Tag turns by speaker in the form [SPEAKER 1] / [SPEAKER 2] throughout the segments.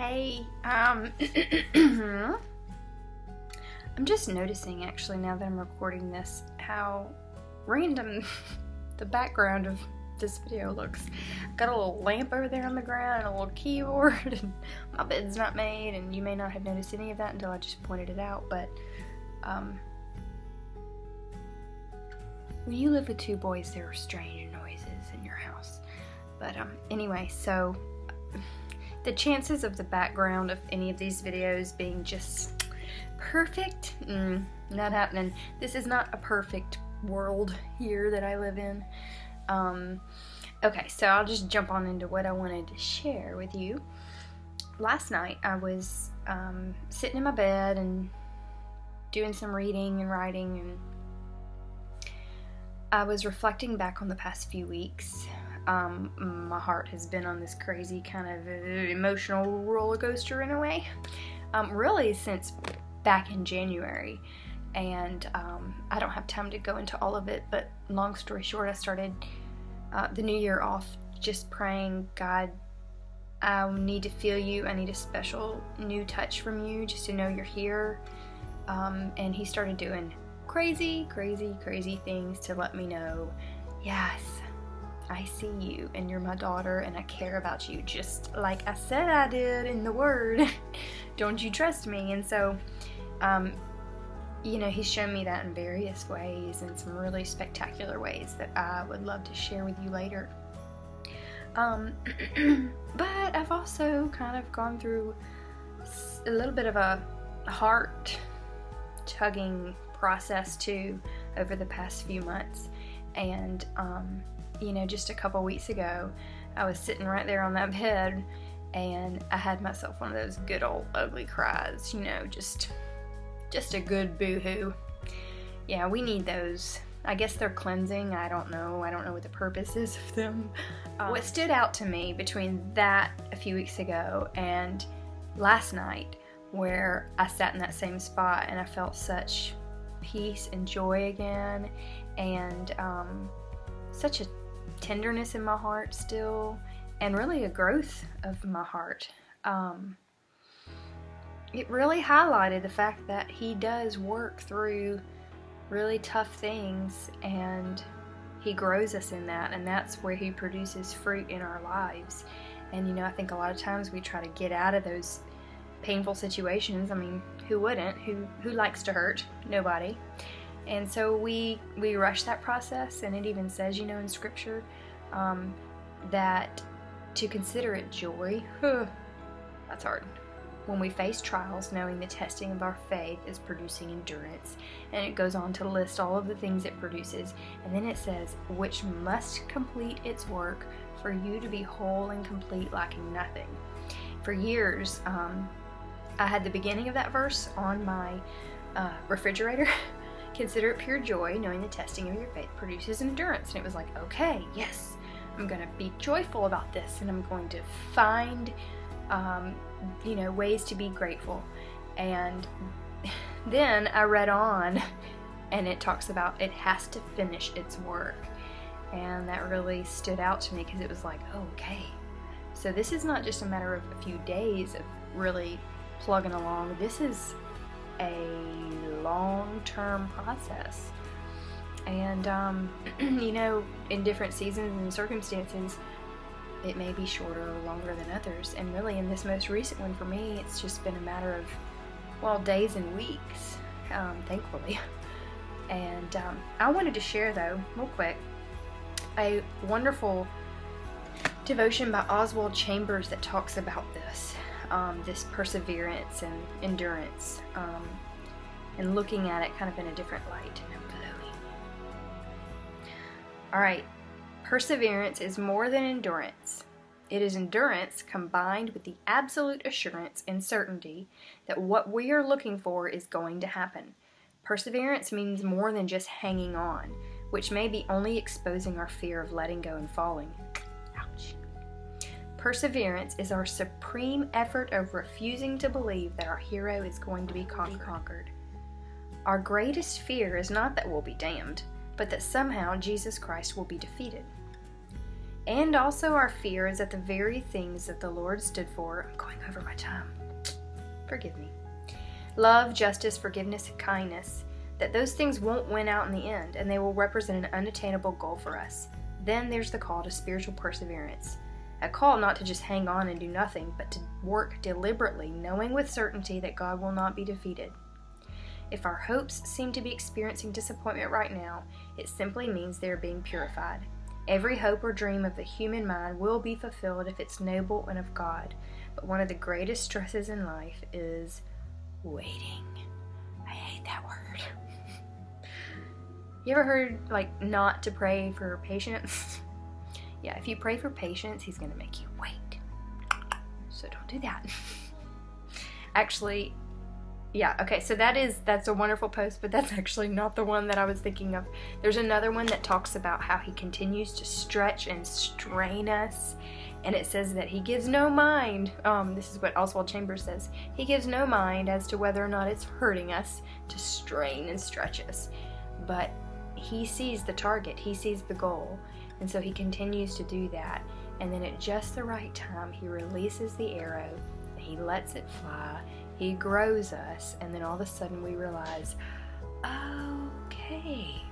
[SPEAKER 1] Hey, I'm just noticing actually now that I'm recording this how random the background of this video looks. I've got a little lamp over there on the ground and a little keyboard and my bed's not made, and you may not have noticed any of that until I just pointed it out, but when you live with two boys, there are strange noises in your house. But anyway, so the chances of the background of any of these videos being just perfect, not happening. This is not a perfect world here that I live in. Okay, so I'll just jump on into what I wanted to share with you. Last night I was sitting in my bed and doing some reading and writing, and I was reflecting back on the past few weeks. My heart has been on this crazy kind of emotional roller coaster in a way, really since back in January, and I don't have time to go into all of it, but long story short, I started the new year off just praying, God, I need to feel you, I need a special new touch from you, just to know you're here, and he started doing crazy things to let me know, yes, I see you, and you're my daughter, and I care about you, just like I said I did in the Word. Don't you trust me? And so, you know, he's shown me that in various ways, in some really spectacular ways that I would love to share with you later. But I've also kind of gone through a little bit of a heart-tugging process too over the past few months, and you know, just a couple weeks ago I was sitting right there on that bed and I had myself one of those good old ugly cries, you know, just a good boo-hoo. Yeah, we need those. I guess they're cleansing. I don't know what the purpose is of them. What stood out to me between that a few weeks ago and last night, where I sat in that same spot and I felt such peace and joy again, and such a tenderness in my heart still, and really a growth of my heart. It really highlighted the fact that he does work through really tough things, and he grows us in that, and that's where he produces fruit in our lives. And you know, I think a lot of times we try to get out of those painful situations. I mean, who wouldn't? Who likes to hurt? Nobody. And so we rush that process, and it even says, you know, in scripture, that to consider it joy, that's hard, when we face trials, knowing the testing of our faith is producing endurance. And it goes on to list all of the things it produces, and then it says, which must complete its work for you to be whole and complete, lacking nothing. For years, I had the beginning of that verse on my refrigerator. Consider it pure joy, knowing the testing of your faith produces endurance. And it was like, okay, yes, I'm going to be joyful about this, and I'm going to find, you know, ways to be grateful. And then I read on, and it talks about it has to finish its work. And that really stood out to me, because it was like, oh, okay. So this is not just a matter of a few days of really plugging along. This is a long-term process, and you know, in different seasons and circumstances it may be shorter or longer than others, and really in this most recent one for me, it's just been a matter of, well, days and weeks, thankfully. And I wanted to share, though, real quick, a wonderful devotion by Oswald Chambers that talks about this. This perseverance and endurance, and looking at it kind of in a different light. Alright, perseverance is more than endurance. It is endurance combined with the absolute assurance and certainty that what we are looking for is going to happen. Perseverance means more than just hanging on, which may be only exposing our fear of letting go and falling. Ouch. Perseverance is our supreme effort of refusing to believe that our hero is going to be conquered. Our greatest fear is not that we'll be damned, but that somehow Jesus Christ will be defeated. And also our fear is that the very things that the Lord stood for, I'm going over my time, forgive me, love, justice, forgiveness, and kindness, that those things won't win out in the end, and they will represent an unattainable goal for us. Then there's the call to spiritual perseverance. A call not to just hang on and do nothing, but to work deliberately, knowing with certainty that God will not be defeated. If our hopes seem to be experiencing disappointment right now, it simply means they are being purified. Every hope or dream of the human mind will be fulfilled if it's noble and of God. But one of the greatest stresses in life is waiting. I hate that word. You ever heard, like, not to pray for patience? Yeah, if you pray for patience, he's going to make you wait. So don't do that. Actually, yeah, okay, so that's a wonderful post, but that's actually not the one that I was thinking of. There's another one that talks about how he continues to stretch and strain us, and it says that he gives no mind, this is what Oswald Chambers says, he gives no mind as to whether or not it's hurting us to strain and stretch us, but he sees the target, he sees the goal, and so he continues to do that, and then at just the right time, he releases the arrow, and he lets it fly. He grows us, and then all of a sudden we realize, okay,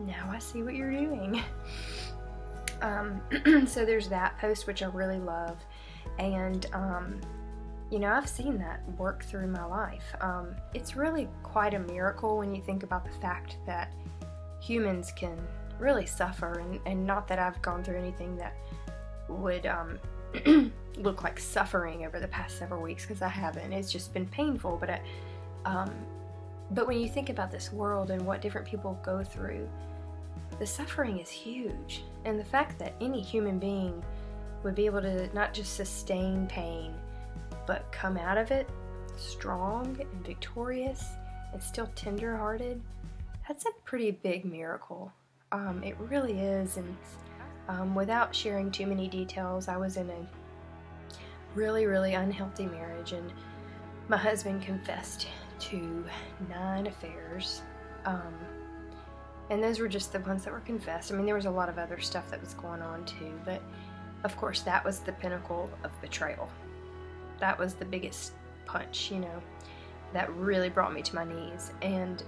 [SPEAKER 1] now I see what you're doing. So there's that post, which I really love, and you know, I've seen that work through my life. It's really quite a miracle when you think about the fact that humans can really suffer, and not that I've gone through anything that would look like suffering over the past several weeks, because I haven't. It's just been painful, but when you think about this world and what different people go through, the suffering is huge, and the fact that any human being would be able to not just sustain pain, but come out of it strong and victorious and still tender-hearted, that's a pretty big miracle. It really is. And without sharing too many details, I was in a really, really unhealthy marriage, and my husband confessed to 9 affairs, and those were just the ones that were confessed. I mean, there was a lot of other stuff that was going on too, but of course that was the pinnacle of betrayal. That was the biggest punch, you know, that really brought me to my knees. And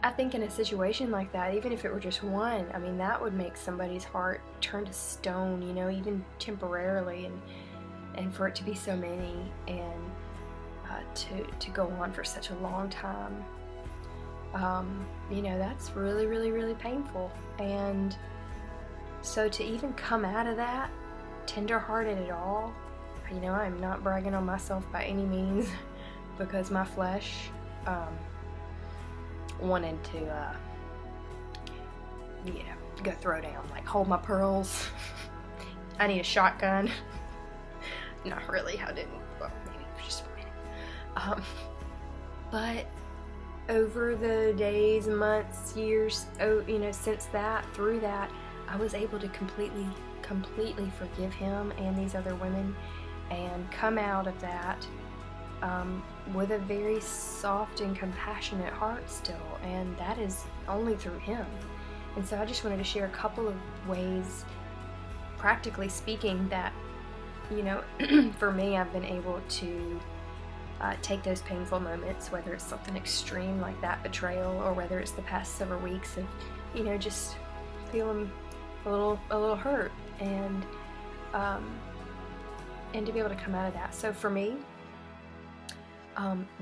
[SPEAKER 1] I think in a situation like that, even if it were just one, I mean, that would make somebody's heart turn to stone, you know, even temporarily, and for it to be so many, and to go on for such a long time, you know, that's really, really, really painful. And so to even come out of that tender-hearted at all, you know, I'm not bragging on myself by any means, because my flesh wanted to, you know, go throw down, like hold my pearls. I need a shotgun. Not really, I didn't, well, maybe just for a minute. But over the days, months, years, you know, since that, through that, I was able to completely forgive him and these other women, and come out of that with a very soft and compassionate heart still, and that is only through him. And so I just wanted to share a couple of ways, practically speaking, that, you know, for me, I've been able to take those painful moments, whether it's something extreme like that betrayal, or whether it's the past several weeks of, you know, just feeling a little hurt, and to be able to come out of that. So for me,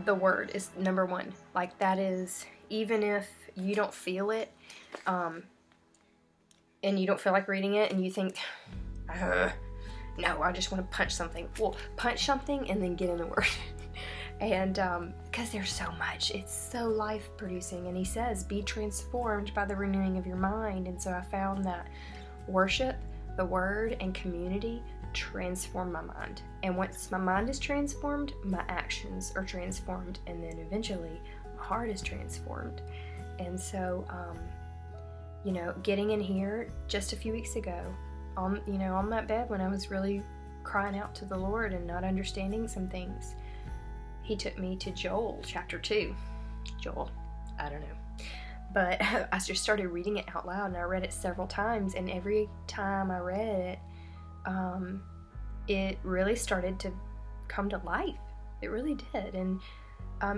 [SPEAKER 1] the word is number one. Like, that is, even if you don't feel it, and you don't feel like reading it, and you think, no, I just want to punch something. Well, punch something and then get in the word. And because there's so much, it's so life-producing. And he says, be transformed by the renewing of your mind. And so I found that worship, the word, and community transform my mind. And once my mind is transformed, my actions are transformed, and then eventually my heart is transformed. And so, you know, getting in here just a few weeks ago, on that bed when I was really crying out to the Lord and not understanding some things, he took me to Joel chapter 2. Joel, I don't know. But I just started reading it out loud, and I read it several times, and every time I read it, it really started to come to life. It really did, and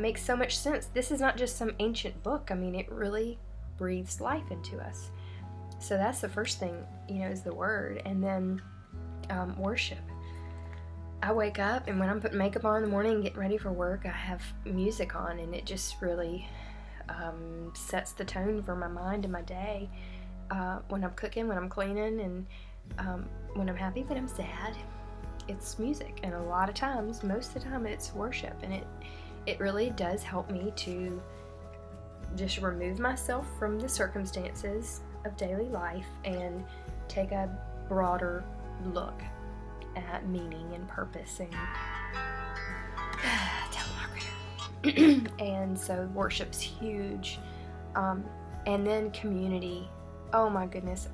[SPEAKER 1] makes so much sense. This is not just some ancient book. I mean, it really breathes life into us. So that's the first thing, is the Word. And then worship. I wake up, and when I'm putting makeup on in the morning and getting ready for work, I have music on, and it just really sets the tone for my mind and my day. When I'm cooking, when I'm cleaning, and when I'm happy, when I'm sad, it's music. And a lot of times, most of the time, it's worship. And it really does help me to just remove myself from the circumstances of daily life and take a broader look at meaning and purpose and telemarketer. And so worship's huge. And then community. Oh my goodness,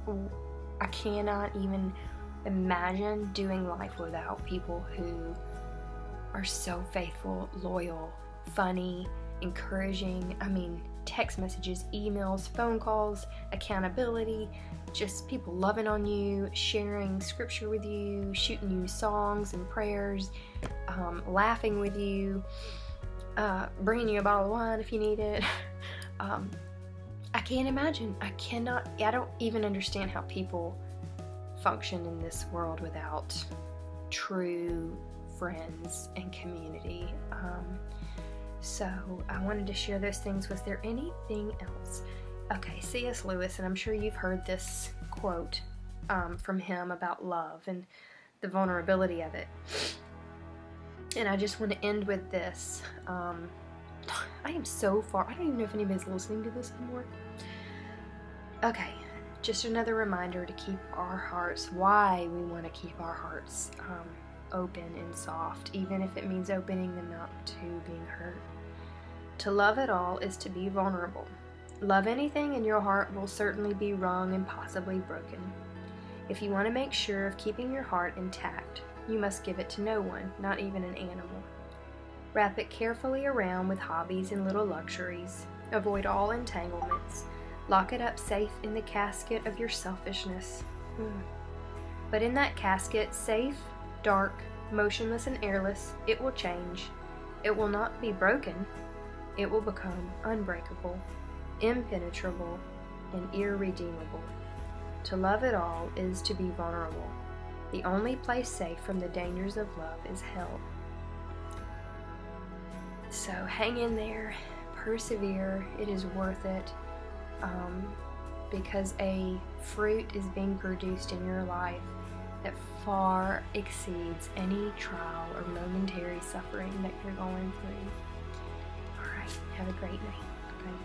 [SPEAKER 1] I cannot even imagine doing life without people who are so faithful, loyal, funny, encouraging. I mean, text messages, emails, phone calls, accountability, just people loving on you, sharing scripture with you, shooting you songs and prayers, laughing with you, bringing you a bottle of wine if you need it. I can't imagine. I don't even understand how people function in this world without true friends and community. So I wanted to share those things. Was there anything else? Okay, C.S. Lewis, and I'm sure you've heard this quote from him about love and the vulnerability of it. And I just want to end with this. I am so far, I don't even know if anybody's listening to this anymore. Okay, just another reminder to keep our hearts, why we want to keep our hearts open and soft, even if it means opening them up to being hurt. To love at all is to be vulnerable. Love anything and your heart will certainly be wrung and possibly broken. If you want to make sure of keeping your heart intact, you must give it to no one, not even an animal. Wrap it carefully around with hobbies and little luxuries. Avoid all entanglements. Lock it up safe in the casket of your selfishness. But in that casket, safe, dark, motionless, and airless, it will change. It will not be broken. It will become unbreakable, impenetrable, and irredeemable. To love at all is to be vulnerable. The only place safe from the dangers of love is hell. So hang in there, persevere, it is worth it, because a fruit is being produced in your life that far exceeds any trial or momentary suffering that you're going through. All right, have a great night. Okay.